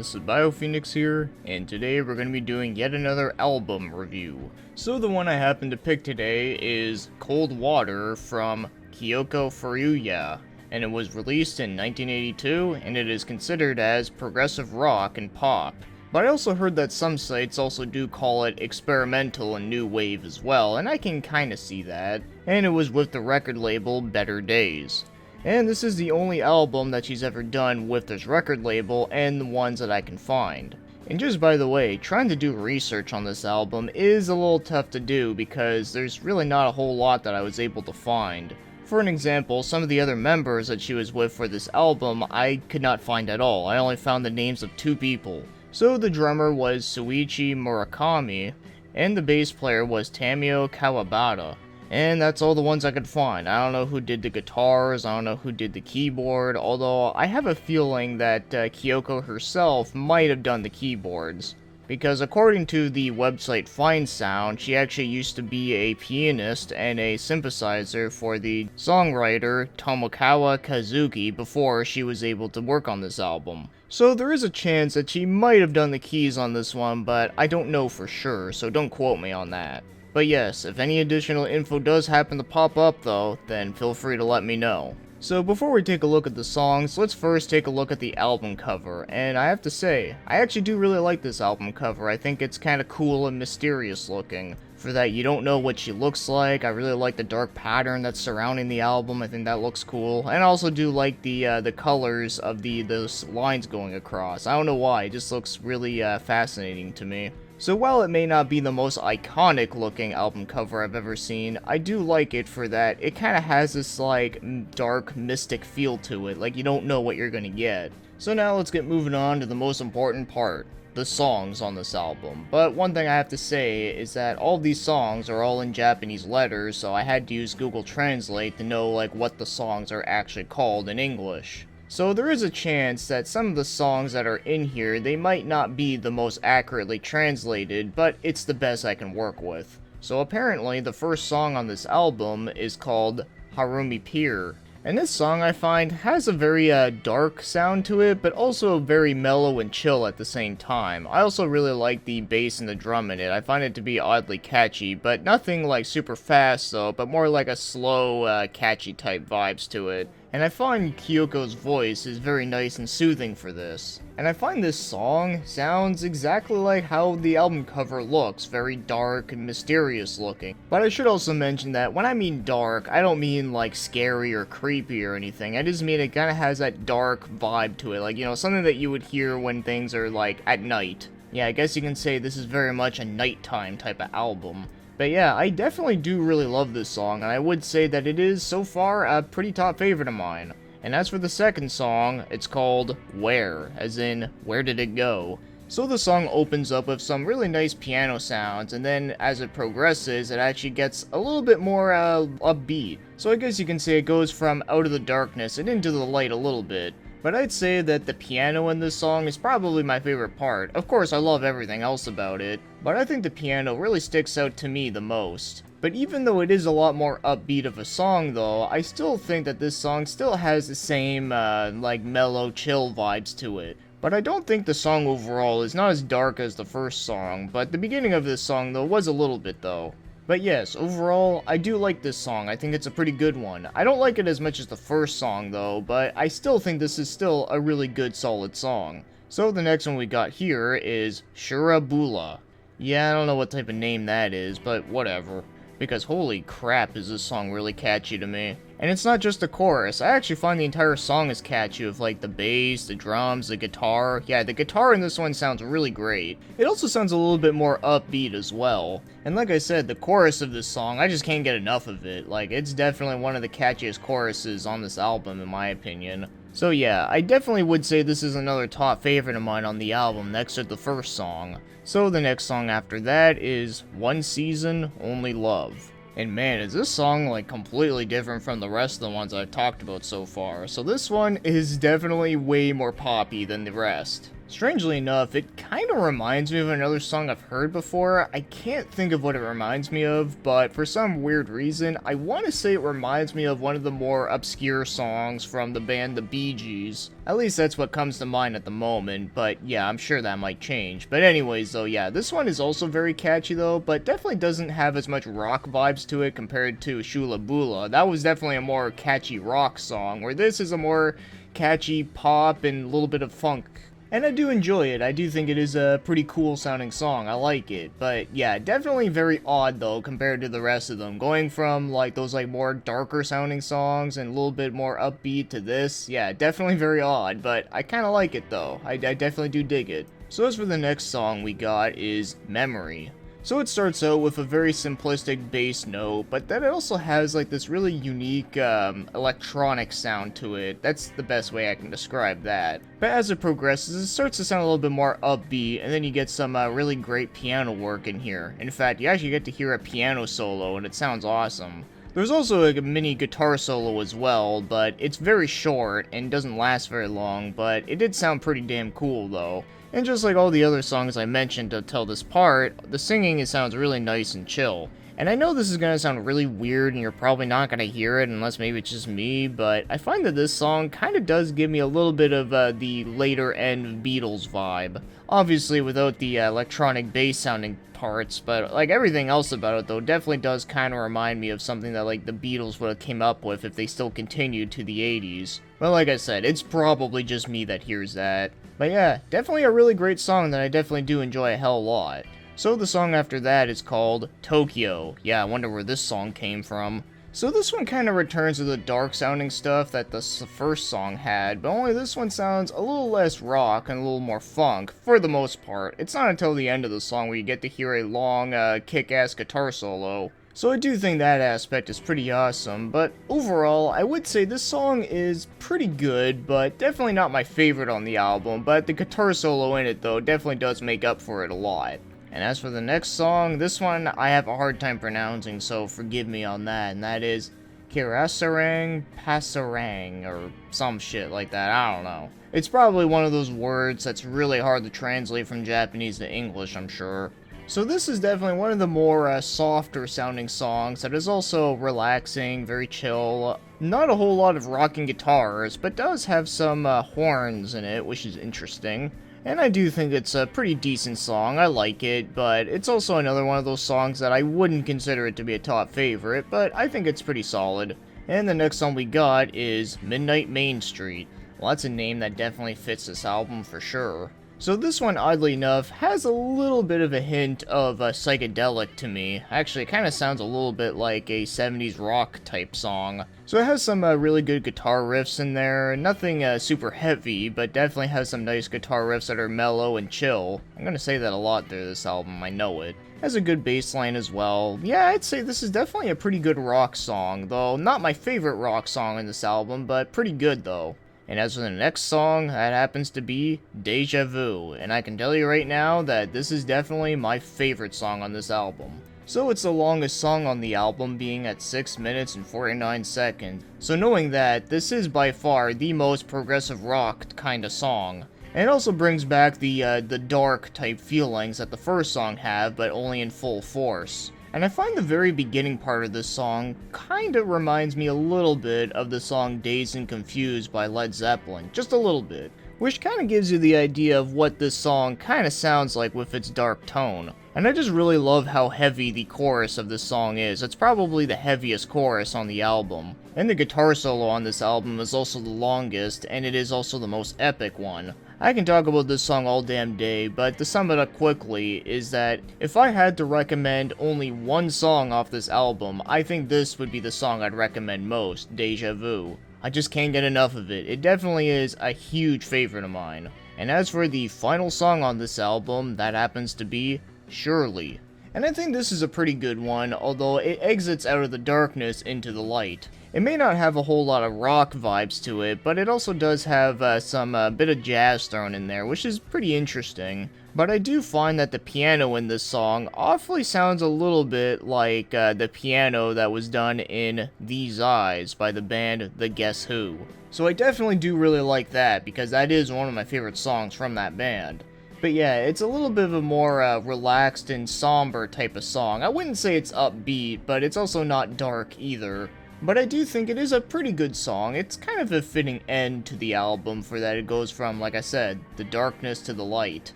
this is BioPhoenix here, and today we're going to be doing yet another album review. So the one I happen to pick today is Cold Water from Kyoko Furuya, and it was released in 1982, and it is considered as progressive rock and pop. But I also heard that some sites also do call it experimental and new wave as well, and I can kinda see that. And it was with the record label Better Days. And this is the only album that she's ever done with this record label, and the ones that I can find. And just by the way, trying to do research on this album is a little tough to do because there's really not a whole lot that I was able to find. For an example, some of the other members that she was with for this album I could not find at all. I only found the names of 2 people. So the drummer was Suichi Murakami, and the bass player was Tamio Kawabata. And that's all the ones I could find. I don't know who did the guitars, I don't know who did the keyboard, although I have a feeling that Kyoko herself might have done the keyboards. Because according to the website Find Sound, she actually used to be a pianist and a synthesizer for the songwriter Tomokawa Kazuki before she was able to work on this album. So there is a chance that she might have done the keys on this one, but I don't know for sure, so don't quote me on that. But yes, if any additional info does happen to pop up though, then feel free to let me know. So before we take a look at the songs, let's first take a look at the album cover, and I have to say, I actually do really like this album cover. I think it's kinda cool and mysterious looking. For that you don't know what she looks like, I really like the dark pattern that's surrounding the album, I think that looks cool. And I also do like the colors of those lines going across. I don't know why, it just looks really fascinating to me. So while it may not be the most iconic looking album cover I've ever seen, I do like it for that it kind of has this like dark mystic feel to it, like you don't know what you're gonna get. So now let's get moving on to the most important part, the songs on this album. But one thing I have to say is that all of these songs are all in Japanese letters, so I had to use Google Translate to know like what the songs are actually called in English. So there is a chance that some of the songs that are in here, they might not be the most accurately translated, but it's the best I can work with. So apparently the first song on this album is called Harumi Pier. And this song I find has a very dark sound to it, but also very mellow and chill at the same time. I also really like the bass and the drum in it. I find it to be oddly catchy, but nothing like super fast though, but more like a slow, catchy type vibes to it. And I find Kyoko's voice is very nice and soothing for this. And I find this song sounds exactly like how the album cover looks, very dark and mysterious looking. But I should also mention that when I mean dark, I don't mean like scary or creepy or anything. I just mean it kind of has that dark vibe to it, like, you know, something that you would hear when things are like at night. Yeah, I guess you can say this is very much a nighttime type of album. But yeah, I definitely do really love this song, and I would say that it is, so far, a pretty top favorite of mine. And as for the second song, it's called Where, as in, where did it go? So the song opens up with some really nice piano sounds, and then as it progresses, it actually gets a little bit more upbeat. So I guess you can say it goes from out of the darkness and into the light a little bit. But I'd say that the piano in this song is probably my favorite part. Of course, I love everything else about it, but I think the piano really sticks out to me the most. But even though it is a lot more upbeat of a song though, I still think that this song still has the same, like mellow, chill vibes to it. But I don't think the song overall is not as dark as the first song, but the beginning of this song though was a little bit though. But yes, overall, I do like this song. I think it's a pretty good one. I don't like it as much as the first song though, but I still think this is still a really good solid song. So the next one we got here is Shura Boula. Yeah, I don't know what type of name that is, but whatever. Because holy crap is this song really catchy to me. And it's not just the chorus, I actually find the entire song is catchy with like the bass, the drums, the guitar. Yeah, the guitar in this one sounds really great. It also sounds a little bit more upbeat as well. And like I said, the chorus of this song, I just can't get enough of it. Like, it's definitely one of the catchiest choruses on this album in my opinion. So yeah, I definitely would say this is another top favorite of mine on the album next to the first song. So the next song after that is One Season, Only Love. And man, is this song like completely different from the rest of the ones I've talked about so far. So this one is definitely way more poppy than the rest. Strangely enough, it kind of reminds me of another song I've heard before. I can't think of what it reminds me of, but for some weird reason, I want to say it reminds me of one of the more obscure songs from the band The Bee Gees. At least that's what comes to mind at the moment, but yeah, I'm sure that might change. But anyways though, yeah, this one is also very catchy though, but definitely doesn't have as much rock vibes to it compared to Shura Boula. That was definitely a more catchy rock song, where this is a more catchy pop and a little bit of funk. And I do enjoy it. I do think it is a pretty cool sounding song. I like it. But yeah, definitely very odd though compared to the rest of them. Going from like those like more darker sounding songs and a little bit more upbeat to this. Yeah, definitely very odd, but I kind of like it though. I definitely do dig it. So as for the next song we got is Memory. So it starts out with a very simplistic bass note, but then it also has like this really unique electronic sound to it. That's the best way I can describe that. But as it progresses, it starts to sound a little bit more upbeat, and then you get some really great piano work in here. In fact, you actually get to hear a piano solo, and it sounds awesome. There's also like a mini guitar solo as well, but it's very short and doesn't last very long, but it did sound pretty damn cool though. And just like all the other songs I mentioned until this part, the singing it sounds really nice and chill. And I know this is gonna sound really weird and you're probably not gonna hear it unless maybe it's just me, but I find that this song kinda does give me a little bit of the later end Beatles vibe. Obviously without the electronic bass sounding parts, but like everything else about it though definitely does kinda remind me of something that like the Beatles would have came up with if they still continued to the 80s. But like I said, it's probably just me that hears that. But yeah, definitely a really great song that I definitely do enjoy a hell lot. So the song after that is called Tokyo. Yeah, I wonder where this song came from. So this one kind of returns to the dark sounding stuff that the first song had, but only this one sounds a little less rock and a little more funk, for the most part. It's not until the end of the song where you get to hear a long, kick-ass guitar solo. So I do think that aspect is pretty awesome, but overall, I would say this song is pretty good, but definitely not my favorite on the album, but the guitar solo in it though definitely does make up for it a lot. And as for the next song, this one I have a hard time pronouncing, so forgive me on that, and that is Kesaran Pasalan, or some shit like that, I don't know. It's probably one of those words that's really hard to translate from Japanese to English, I'm sure. So this is definitely one of the more softer sounding songs that is also relaxing, very chill. Not a whole lot of rocking guitars, but does have some horns in it, which is interesting. And I do think it's a pretty decent song, I like it, but it's also another one of those songs that I wouldn't consider it to be a top favorite, but I think it's pretty solid. And the next song we got is Midnight Main Street. Well, that's a name that definitely fits this album for sure. So this one, oddly enough, has a little bit of a hint of psychedelic to me. Actually, it kind of sounds a little bit like a 70s rock type song. So it has some really good guitar riffs in there. Nothing super heavy, but definitely has some nice guitar riffs that are mellow and chill. I'm gonna say that a lot through this album, I know it. Has a good bass line as well. Yeah, I'd say this is definitely a pretty good rock song, though not my favorite rock song in this album, but pretty good though. And as for the next song, that happens to be Dejav, and I can tell you right now that this is definitely my favorite song on this album. So it's the longest song on the album, being at 6 minutes and 49 seconds. So knowing that, this is by far the most progressive rock kind of song. And it also brings back the dark type feelings that the first song have, but only in full force. And I find the very beginning part of this song kinda reminds me a little bit of the song Dazed and Confused by Led Zeppelin, just a little bit, which kinda gives you the idea of what this song kinda sounds like with its dark tone. And I just really love how heavy the chorus of this song is. It's probably the heaviest chorus on the album. And the guitar solo on this album is also the longest, and it is also the most epic one. I can talk about this song all damn day, but to sum it up quickly is that if I had to recommend only one song off this album, I think this would be the song I'd recommend most, Dejav. I just can't get enough of it. It definitely is a huge favorite of mine. And as for the final song on this album, that happens to be Surely. And I think this is a pretty good one, although it exits out of the darkness into the light. It may not have a whole lot of rock vibes to it, but it also does have some bit of jazz thrown in there, which is pretty interesting. But I do find that the piano in this song awfully sounds a little bit like the piano that was done in These Eyes by the band The Guess Who. So I definitely do really like that, because that is one of my favorite songs from that band. But yeah, it's a little bit of a more relaxed and somber type of song. I wouldn't say it's upbeat, but it's also not dark either. But I do think it is a pretty good song. It's kind of a fitting end to the album for that it goes from, like I said, the darkness to the light.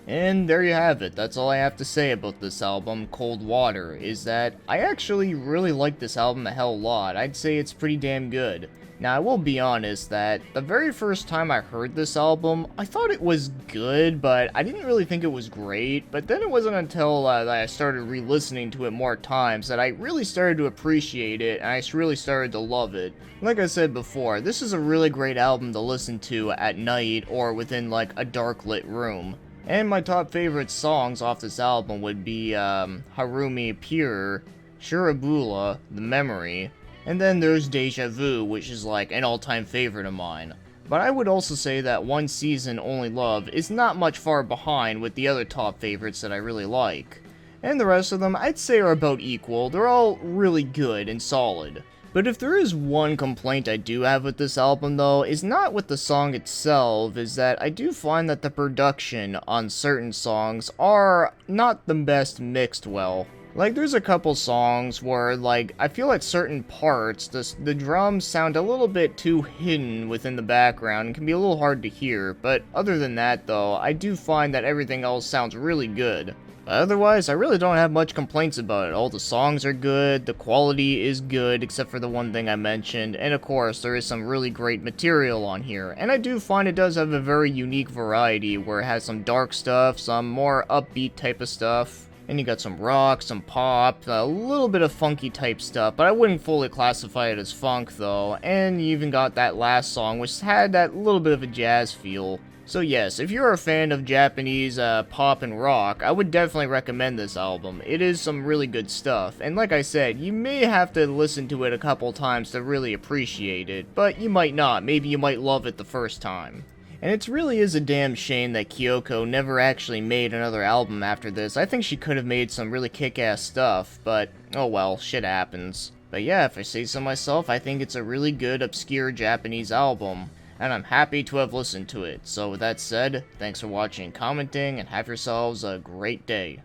And there you have it. That's all I have to say about this album, Cold Water, is that I actually really like this album a hell of a lot. I'd say it's pretty damn good. Now, I will be honest that the very first time I heard this album, I thought it was good, but I didn't really think it was great. But then it wasn't until that I started re-listening to it more times that I really started to appreciate it, and I really started to love it. Like I said before, this is a really great album to listen to at night or within like a dark lit room. And my top favorite songs off this album would be Harumi Pier, Shura Boula, The Memory, and then there's Dejav, which is like an all-time favorite of mine. But I would also say that One Season Only Love is not much far behind with the other top favorites that I really like. And the rest of them I'd say are about equal. They're all really good and solid. But if there is one complaint I do have with this album though, is not with the song itself, is that I do find that the production on certain songs are not the best mixed well. Like, there's a couple songs where, like, I feel at certain parts, the drums sound a little bit too hidden within the background and can be a little hard to hear, but other than that though, I do find that everything else sounds really good. But otherwise, I really don't have much complaints about it. All the songs are good, the quality is good, except for the one thing I mentioned, and of course, there is some really great material on here. And I do find it does have a very unique variety, where it has some dark stuff, some more upbeat type of stuff, and you got some rock, some pop, a little bit of funky type stuff, but I wouldn't fully classify it as funk though, and you even got that last song, which had that little bit of a jazz feel. So yes, if you're a fan of Japanese pop and rock, I would definitely recommend this album. It is some really good stuff, and like I said, you may have to listen to it a couple times to really appreciate it, but you might not. Maybe you might love it the first time. And it really is a damn shame that Kyoko never actually made another album after this. I think she could have made some really kick-ass stuff, but oh well, shit happens. But yeah, if I say so myself, I think it's a really good, obscure Japanese album, and I'm happy to have listened to it. So with that said, thanks for watching and commenting, and have yourselves a great day.